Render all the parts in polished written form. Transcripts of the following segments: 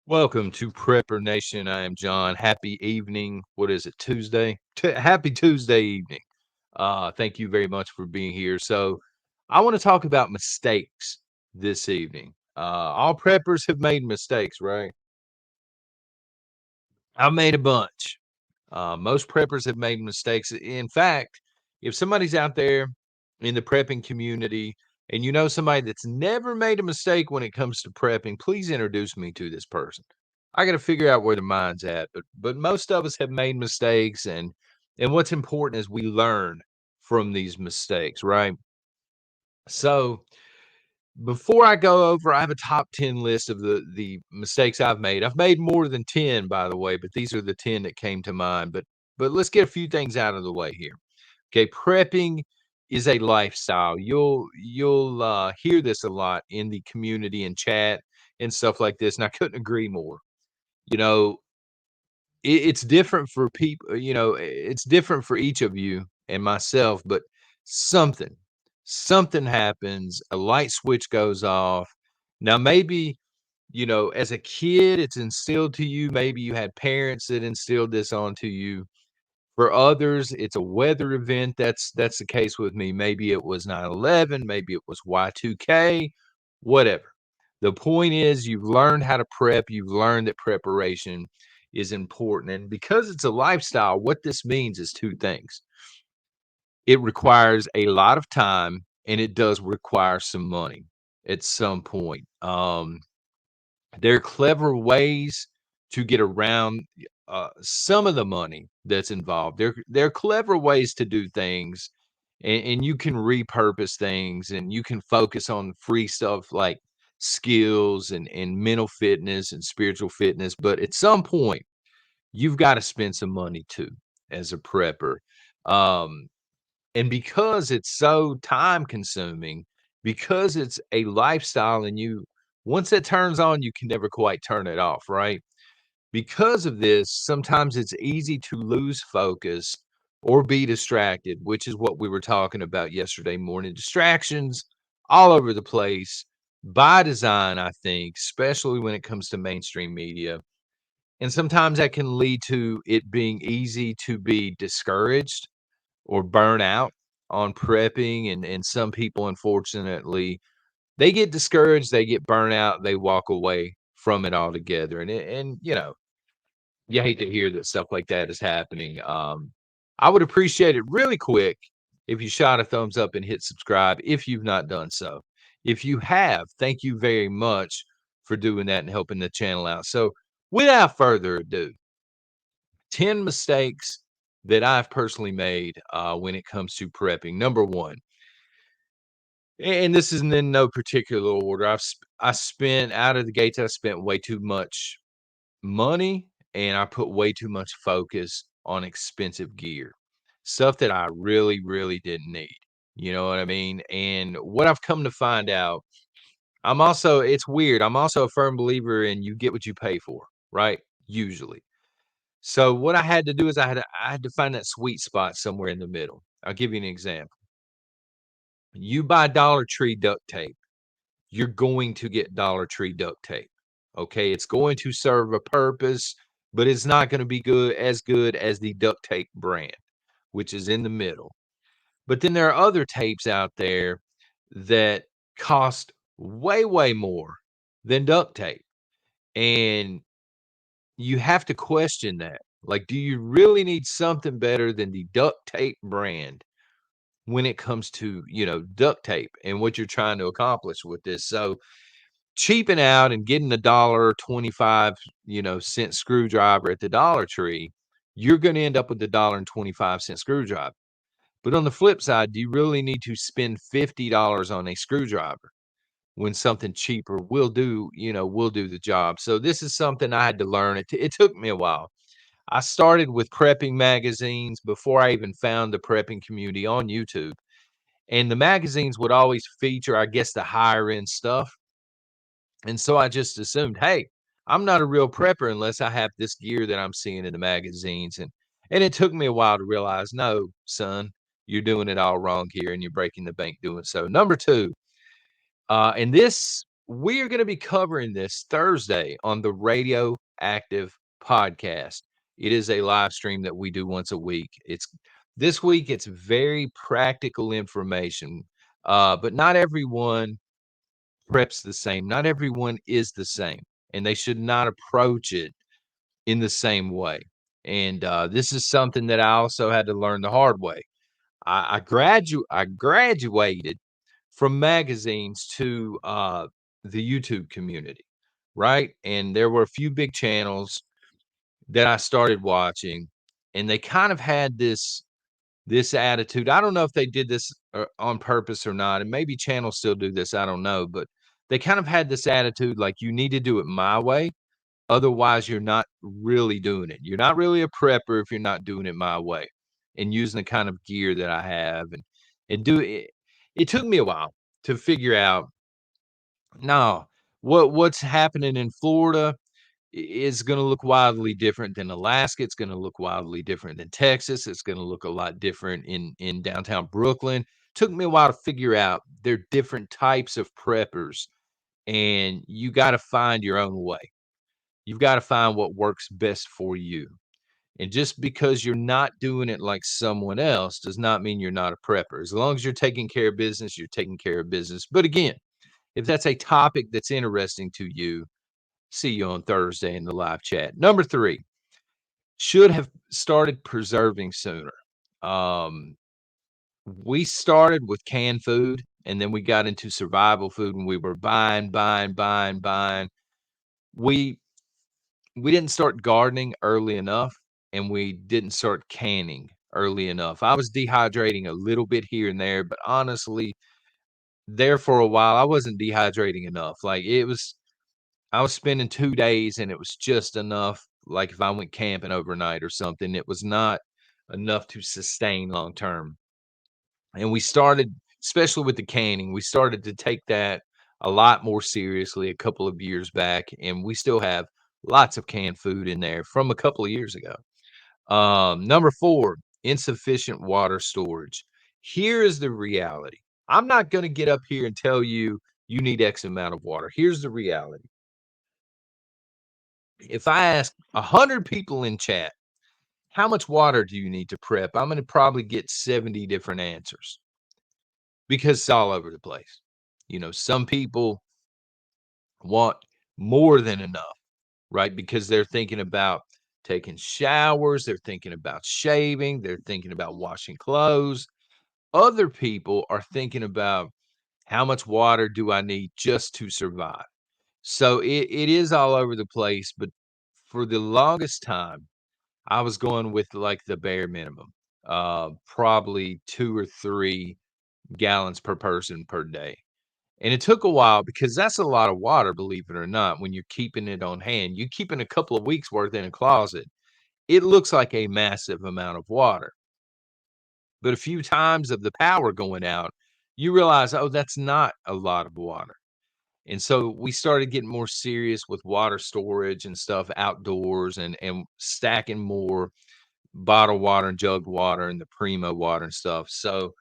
Welcome to Prepper Nation. I am John. Happy evening. What is it? Tuesday? Happy Tuesday evening. Thank you very much for being here. So, I want to talk about mistakes this evening. All preppers have made mistakes, right? I've made a bunch. Most preppers have made mistakes. In fact, if somebody's out there in the prepping community and you know somebody that's never made a mistake when it comes to prepping, please introduce me to this person. I got to figure out where the mind's at, but most of us have made mistakes, and what's important is we learn from these mistakes, right? So before I go over, I have a top 10 list of the mistakes I've made. I've made more than 10, by the way, but these are the 10 that came to mind. But let's get a few things out of the way here. Okay, prepping is a lifestyle. You'll hear this a lot in the community and chat and stuff like this, and I couldn't agree more. You know, it's different for people, it's different for each of you and myself, but something something happens, a light switch goes off. Now maybe, as a kid, it's instilled to you. Maybe you had parents that instilled this onto you. For others, it's a weather event. That's the case with me. Maybe it was 9/11, maybe it was Y2K, whatever. The point is you've learned how to prep, you've learned that preparation is important. And because it's a lifestyle, what this means is two things. It requires a lot of time and it does require some money at some point. There are clever ways to get around some of the money that's involved. There are clever ways to do things, and you can repurpose things, and you can focus on free stuff like skills and mental fitness and spiritual fitness. But at some point, you've got to spend some money too as a prepper. Um, and because it's so time consuming, because it's a lifestyle and you once it turns on, you can never quite turn it off, right? Because of this, sometimes it's easy to lose focus or be distracted, which is what we were talking about yesterday morning. Distractions all over the place by design, I think, especially when it comes to mainstream media. And sometimes that can lead to it being easy to be discouraged or burn out on prepping, and some people, unfortunately, they get discouraged, they get burnt out, they walk away from it altogether, and you hate to hear that stuff like that is happening. I would appreciate it really quick if you shot a thumbs up and hit subscribe if you've not done so. If you have, thank you very much for doing that and helping the channel out. So, without further ado, 10 mistakes that I've personally made when it comes to prepping. Number one, and this isn't in no particular order. I spent out of the gates. I spent way too much money, and I put way too much focus on expensive gear, stuff that I really, really didn't need. You know what I mean? And what I've come to find out, it's weird. I'm also a firm believer in you get what you pay for, right? Usually. So what I had to do is I had to find that sweet spot somewhere in the middle. I'll give you an example. You buy Dollar Tree duct tape, you're going to get Dollar Tree duct tape. Okay, it's going to serve a purpose, but it's not going to be good as the duct tape brand, which is in the middle. But then there are other tapes out there that cost way, way more than duct tape. And you have to question that. Like, do you really need something better than the duct tape brand when it comes to, duct tape and what you're trying to accomplish with this? So, cheaping out and getting the dollar 25, cent screwdriver at the Dollar Tree, you're going to end up with the dollar and 25-cent screwdriver. But on the flip side, do you really need to spend $50 on a screwdriver when something cheaper will do the job? So this is something I had to learn. It took me a while. I started with prepping magazines before I even found the prepping community on YouTube. And the magazines would always feature, I guess, the higher end stuff. And so I just assumed, hey, I'm not a real prepper unless I have this gear that I'm seeing in the magazines. And it took me a while to realize, no, son, you're doing it all wrong here and you're breaking the bank doing so. Number two, and this we're going to be covering this Thursday on the Radioactive podcast. It is a live stream that we do once a week. It's this week, it's very practical information. But not everyone preps the same. Not everyone is the same, and they should not approach it in the same way. And this is something that I also had to learn the hard way. I graduated from magazines to the YouTube community, right? And there were a few big channels that I started watching, and they kind of had this attitude. I don't know if they did this on purpose or not, and maybe channels still do this. I don't know, but they kind of had this attitude like you need to do it my way. Otherwise, you're not really doing it. You're not really a prepper if you're not doing it my way and using the kind of gear that I have and do it. It took me a while to figure out no what's happening in Florida is going to look wildly different than Alaska. It's going to look wildly different than Texas. It's going to look a lot different in downtown Brooklyn. Took me a while to figure out they're different types of preppers, and you got to find your own way. You've got to find what works best for you. And just because you're not doing it like someone else does not mean you're not a prepper. As long as you're taking care of business, you're taking care of business. But again, if that's a topic that's interesting to you, see you on Thursday in the live chat. Number three, should have started preserving sooner. Um, we started with canned food and then we got into survival food and we were buying. We we didn't start gardening early enough and we didn't start canning early enough. I was dehydrating a little bit here and there, but honestly, there for a while I wasn't dehydrating enough. Like it was I was spending 2 days and it was just enough, like, if I went camping overnight or something, it was not enough to sustain long term, and we started especially with the canning, we started to take that a lot more seriously a couple of years back, and we still have lots of canned food in there from a couple of years ago. Number 4, insufficient water storage. Here is the reality. I'm not gonna get up here and tell you, "You need X amount of water." Here's the reality. If I ask 100 people in chat, how much water do you need to prep? I'm going to probably get 70 different answers because it's all over the place. You know, some people want more than enough, right? Because they're thinking about taking showers, they're thinking about shaving, they're thinking about washing clothes. Other people are thinking about how much water do I need just to survive? So it is all over the place, but for the longest time, I was going with, like, the bare minimum, probably 2 or 3 gallons per person per day, and it took a while because that's a lot of water, believe it or not, when you're keeping it on hand. You keeping a couple of weeks' worth in a closet, it looks like a massive amount of water, but a few times of the power going out, you realize, "Oh, that's not a lot of water," and so we started getting more serious with water storage and stuff outdoors and stacking more bottled water and jugged water and the Primo water and stuff. So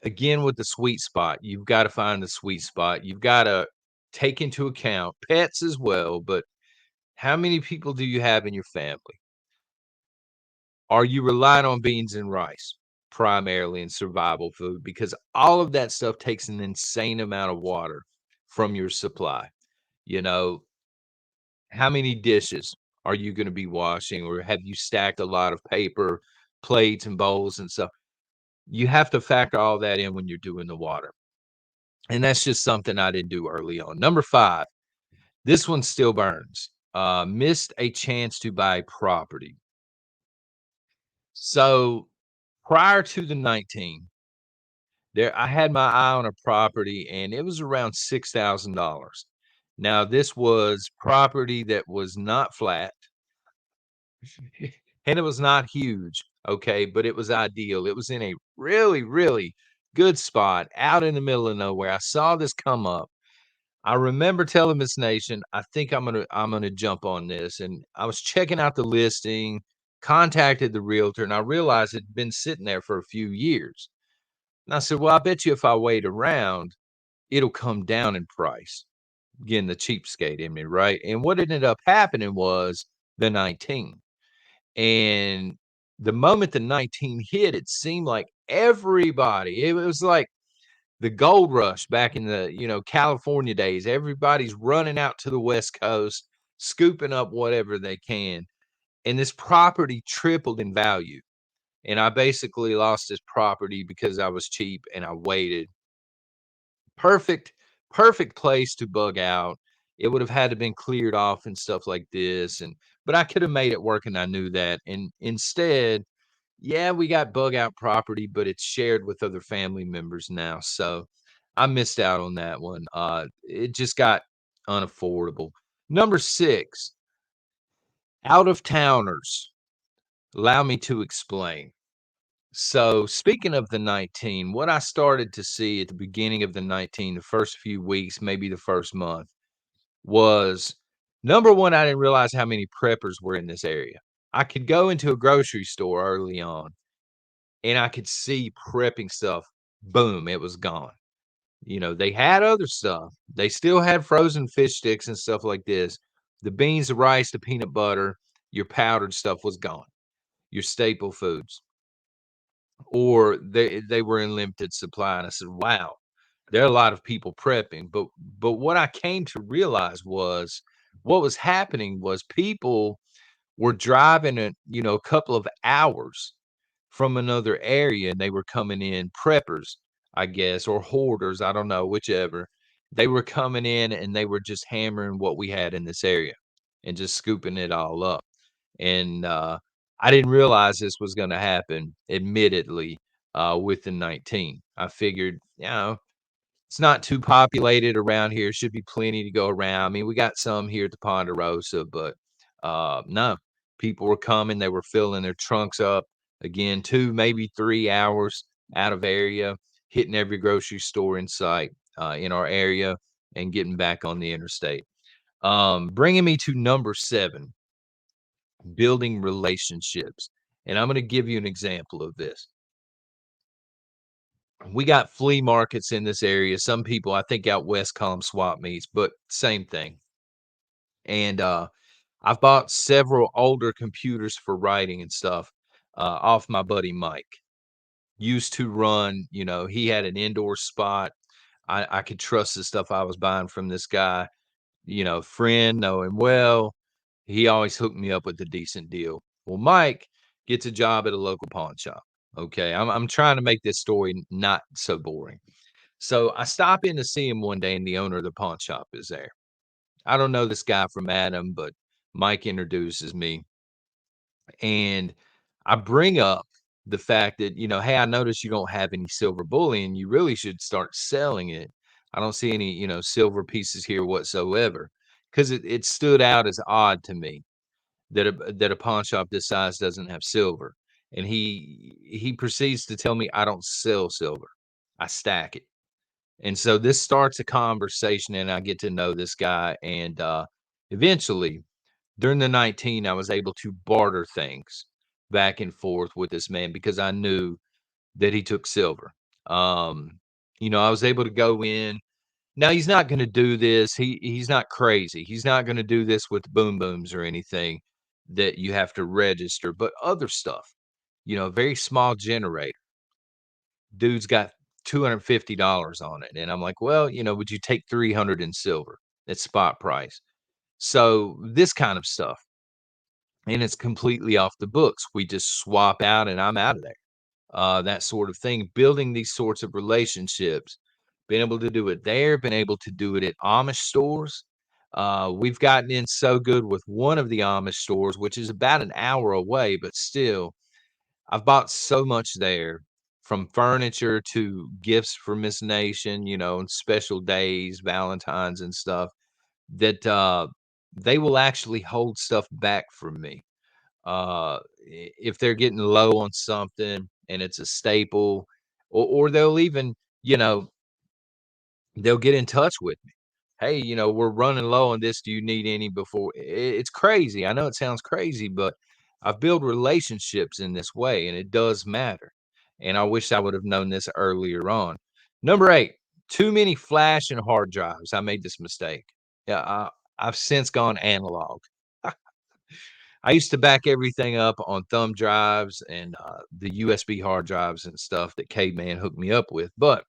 again with the sweet spot, you've got to find the sweet spot. You've got to take into account pets as well, but how many people do you have in your family? Are you relying on beans and rice primarily in survival food? Because all of that stuff takes an insane amount of water from your supply. You know, how many dishes are you going to be washing, or have you stacked a lot of paper, plates, and bowls and stuff? You have to factor all that in when you're doing the water. And that's just something I didn't do early on. Number 5, this one still burns. Missed a chance to buy property. So prior to the 19, there I had my eye on a property and it was around $6,000. Now this was property that was not flat and it was not huge, okay, but it was ideal. It was in a really, really good spot out in the middle of nowhere. I saw this come up. I remember telling Miss Nation, I think I'm gonna jump on this. And I was checking out the listing, contacted the realtor, and I realized it had been sitting there for a few years. And I said, well, I bet you if I wait around, it'll come down in price. Again, the cheapskate in me, right? And what ended up happening was the 19. And the moment the 19 hit, it seemed like everybody, it was like the gold rush back in the, California days. Everybody's running out to the West Coast, scooping up whatever they can. And this property tripled in value. And I basically lost this property because I was cheap and I waited. Perfect, perfect place to bug out. It would have had to been cleared off and stuff like this. But I could have made it work and I knew that. And instead, yeah, we got bug out property, but it's shared with other family members now. So I missed out on that one. It just got unaffordable. Number 6, out of towners. Allow me to explain. So speaking of the 19, what I started to see at the beginning of the 19, the first few weeks, maybe the first month, was number one, I didn't realize how many preppers were in this area. I could go into a grocery store early on and I could see prepping stuff. Boom, it was gone. They had other stuff. They still had frozen fish sticks and stuff like this. The beans, the rice, the peanut butter, your powdered stuff was gone. Your staple foods, or they were in limited supply. And I said, "Wow, there are a lot of people prepping." But what I came to realize was what was happening was people were driving a couple of hours from another area, and they were coming in preppers, I guess, or hoarders, I don't know, whichever. They were coming in and they were just hammering what we had in this area and just scooping it all up. And I didn't realize this was going to happen, admittedly, with the 19. I figured, it's not too populated around here. Should be plenty to go around. I mean, we got some here at the Ponderosa, but no, people were coming. They were filling their trunks up again, 2, maybe 3 hours out of area, hitting every grocery store in sight in our area and getting back on the interstate. Bringing me to number 7, building relationships. And I'm going to give you an example of this. We got flea markets in this area. Some people, I think out west, call them swap meets, but same thing. And I've bought several older computers for writing and stuff off my buddy Mike. Used to run, he had an indoor spot. I could trust the stuff I was buying from this guy, friend, know him well. He always hooked me up with a decent deal. Well, Mike gets a job at a local pawn shop. Okay, I'm trying to make this story not so boring. So I stop in to see him one day, and the owner of the pawn shop is there. I don't know this guy from Adam, but Mike introduces me, and I bring up the fact that, hey, I noticed you don't have any silver bullion. You really should start selling it. I don't see any, silver pieces here whatsoever, because it stood out as odd to me that a pawn shop this size doesn't have silver. And he proceeds to tell me I don't sell silver. I stack it. And so this starts a conversation and I get to know this guy. And eventually, during the 19, I was able to barter things back and forth with this man because I knew that he took silver. Um, I was able to go in. Now he's not gonna do this. He's not crazy. He's not gonna do this with boom booms or anything that you have to register, but other stuff, very small generator. Dude's got $250 on it. And I'm like, well, would you take 300 in silver at spot price? So this kind of stuff. And it's completely off the books. We just swap out and I'm out of there. That sort of thing. Building these sorts of relationships, been able to do it there, been able to do it at Amish stores. We've gotten in so good with one of the Amish stores, which is about an hour away, but still, I've bought so much there, from furniture to gifts for Miss Nation, and special days, Valentine's and stuff, that they will actually hold stuff back from me. If they're getting low on something and it's a staple, or they'll even, you know, they'll get in touch with me. hey, we're running low on this. Do you need any before? It's crazy. I know it sounds crazy, but I've built relationships in this way, and it does matter. And I wish I would have known this earlier on. Number 8, too many flash and hard drives. I made this mistake. Yeah, I've since gone analog. I used to back everything up on thumb drives and the USB hard drives and stuff that Caveman hooked me up with. But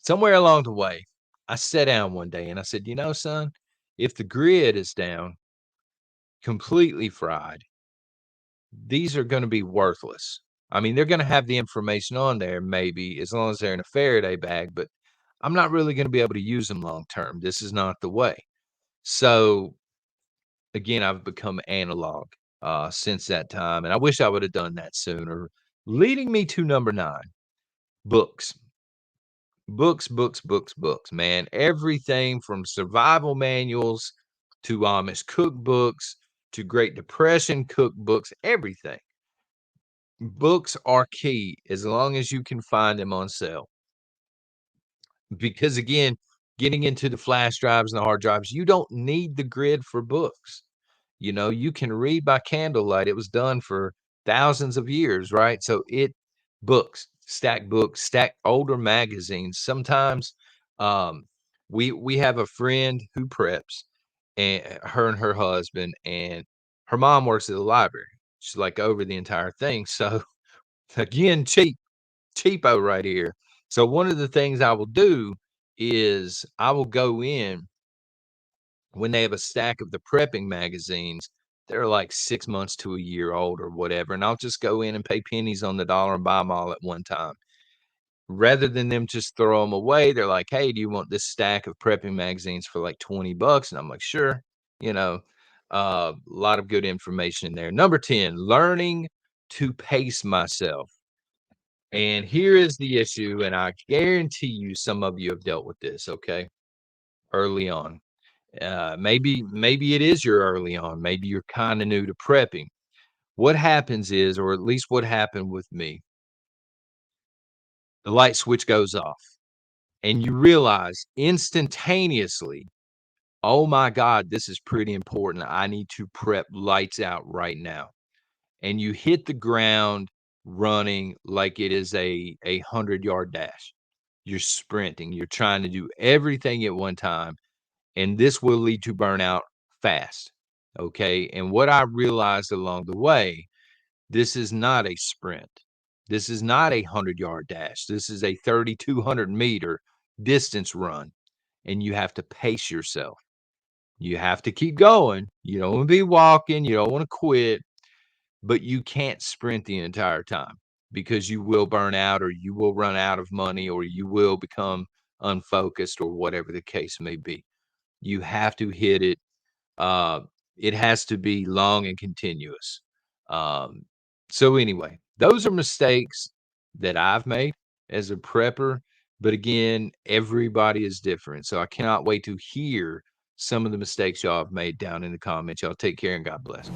somewhere along the way, I sat down one day and I said, son, if the grid is down, completely fried, these are going to be worthless. I mean, they're going to have the information on there, maybe as long as they're in a Faraday bag, but I'm not really going to be able to use them long term. This is not the way. So, again, I've become analog since that time. And I wish I would have done that sooner. Leading me to number 9, books. Books, books, books, books, man. Everything from survival manuals to Amish cookbooks to Great Depression cookbooks, everything. Books are key as long as you can find them on sale. Because again, getting into the flash drives and the hard drives, you don't need the grid for books. You can read by candlelight. It was done for thousands of years, right? So books, stack older magazines. Sometimes um we have a friend who preps, and her and her husband, and her mom works at the library. She's like over the entire thing. So again, cheapo right here. So one of the things I will do is I will go in when they have a stack of the prepping magazines. They're like 6 months to a year old or whatever, and I'll just go in and pay pennies on the dollar and buy them all at one time. Rather than them just throw them away, they're like, "Hey, do you want this stack of prepping magazines for like 20 bucks?" And I'm like, "Sure." You know, a lot of good information in there. Number 10, learning to pace myself. And here is the issue, and I guarantee you some of you have dealt with this, okay? Early on. Maybe it is your early on. Maybe you're kind of new to prepping. What happens is, or at least what happened with me, the light switch goes off and you realize instantaneously, oh my God, this is pretty important. I need to prep lights out right now. And you hit the ground running like it is a 100-yard dash. You're sprinting. You're trying to do everything at one time, and this will lead to burnout fast. Okay. And what I realized along the way, this is not a sprint. This is not a 100-yard dash. This is a 3,200-meter distance run, and you have to pace yourself. You have to keep going. You don't want to be walking. You don't want to quit, but you can't sprint the entire time because you will burn out, or you will run out of money, or you will become unfocused, or whatever the case may be. You have to hit it. Uh, it has to be long and continuous. Um, so anyway, those are mistakes that I've made as a prepper. But again, everybody is different. So I cannot wait to hear some of the mistakes y'all have made down in the comments. Y'all take care and God bless.